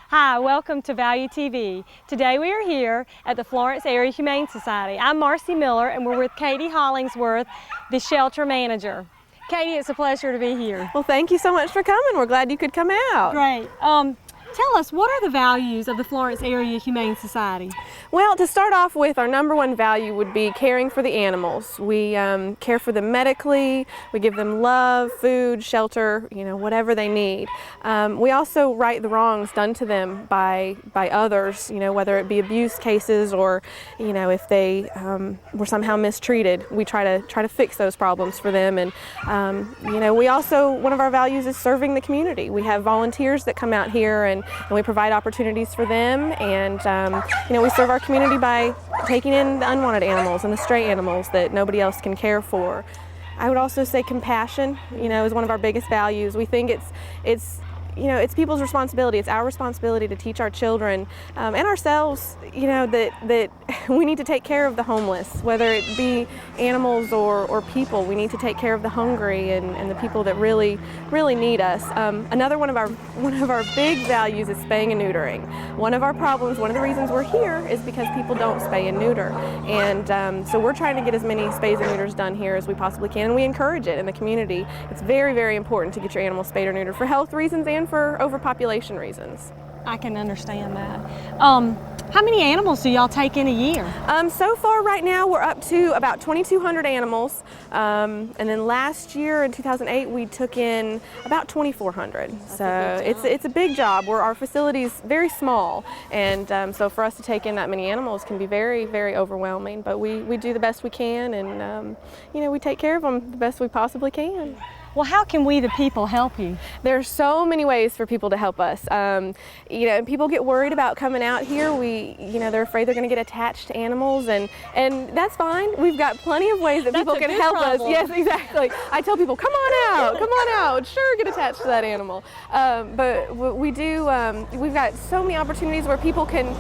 Hi, welcome to Value TV. Today we are here at the Florence Area Humane Society. I'm Marcy Miller and we're with Katie Hollingsworth, the shelter manager. Katie, it's a pleasure to be here. Well, thank you so much for coming. We're glad you could come out. Great. Tell us, what are the values of the Florence Area Humane Society? Well, to start off with, our number one value would be caring for the animals. We care for them medically, we give them love, food, shelter, whatever they need. We also right the wrongs done to them by others, whether it be abuse cases or, if they were somehow mistreated. We try to fix those problems for them. And, we also, one of our values is serving the community. We have volunteers that come out here and we provide opportunities for them, and we serve our community by taking in the unwanted animals and the stray animals that nobody else can care for. I would also say compassion, is one of our biggest values. We think it's people's responsibility. It's our responsibility to teach our children and ourselves, that we need to take care of the homeless, whether it be animals or people. We need to take care of the hungry and the people that really need us. Another one of our big values is spaying and neutering. One of our problems, one of the reasons we're here, is because people don't spay and neuter, and so we're trying to get as many spays and neuters done here as we possibly can, and we encourage it in the community. It's very, very important to get your animals spayed or neutered for health reasons and for overpopulation reasons. I can understand that. How many animals do y'all take in a year? So far right now we're up to about 2,200 animals, and then last year in 2008 we took in about 2,400. So it's a big job. Our facility's very small, and so for us to take in that many animals can be very, very overwhelming, but we do the best we can, and we take care of them the best we possibly can. Well, how can we, the people, help you? There are so many ways for people to help us. And people get worried about coming out here. They're afraid they're going to get attached to animals, and that's fine. We've got plenty of ways that people can help us. Yes, exactly. I tell people, come on out. Sure, get attached to that animal. But we do. We've got so many opportunities where people can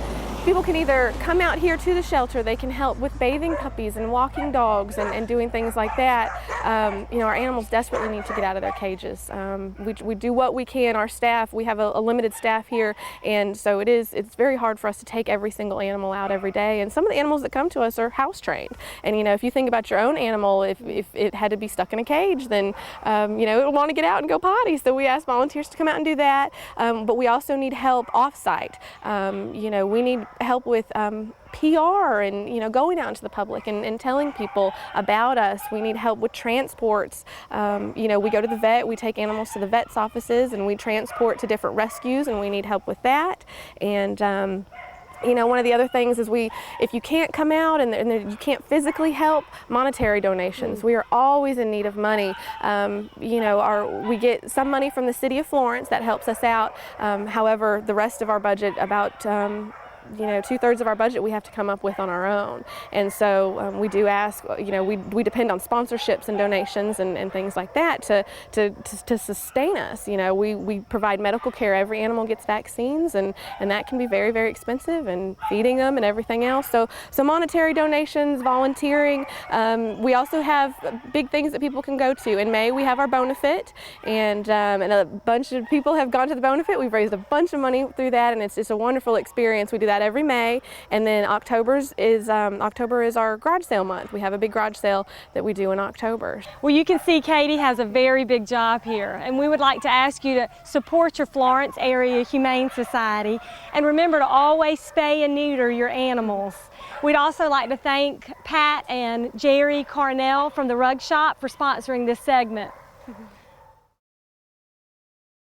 either come out here to the shelter. They can help with bathing puppies and walking dogs and doing things like that. Our animals desperately need to get out of their cages. We do what we can. Our staff, we have a limited staff here, and so it's very hard for us to take every single animal out every day. And some of the animals that come to us are house trained. And if you think about your own animal, if it had to be stuck in a cage, then it would want to get out and go potty. So we ask volunteers to come out and do that. But we also need help off-site. We need help with PR and going out into the public and telling people about us. We need help with transports. We go to the vet, we take animals to the vet's offices, and we transport to different rescues, and we need help with that. And one of the other things is if you can't come out and you can't physically help, monetary donations. We are always in need of money. We get some money from the city of Florence that helps us out. However, the rest of our budget, about 2/3 of our budget, we have to come up with on our own. And so we do ask, we depend on sponsorships and donations and things like that to sustain us. We provide medical care. Every animal gets vaccines, and that can be very, very expensive, and feeding them and everything else. So monetary donations, volunteering. We also have big things that people can go to. In May, we have our Bonafit, and a bunch of people have gone to the Bonafit. We've raised a bunch of money through that, and it's just a wonderful experience. We do that every May, and then October is our garage sale month. We have a big garage sale that we do in October. Well, you can see Katie has a very big job here, and we would like to ask you to support your Florence Area Humane Society, and remember to always spay and neuter your animals. We'd also like to thank Pat and Jerry Carnell from the Rug Shop for sponsoring this segment.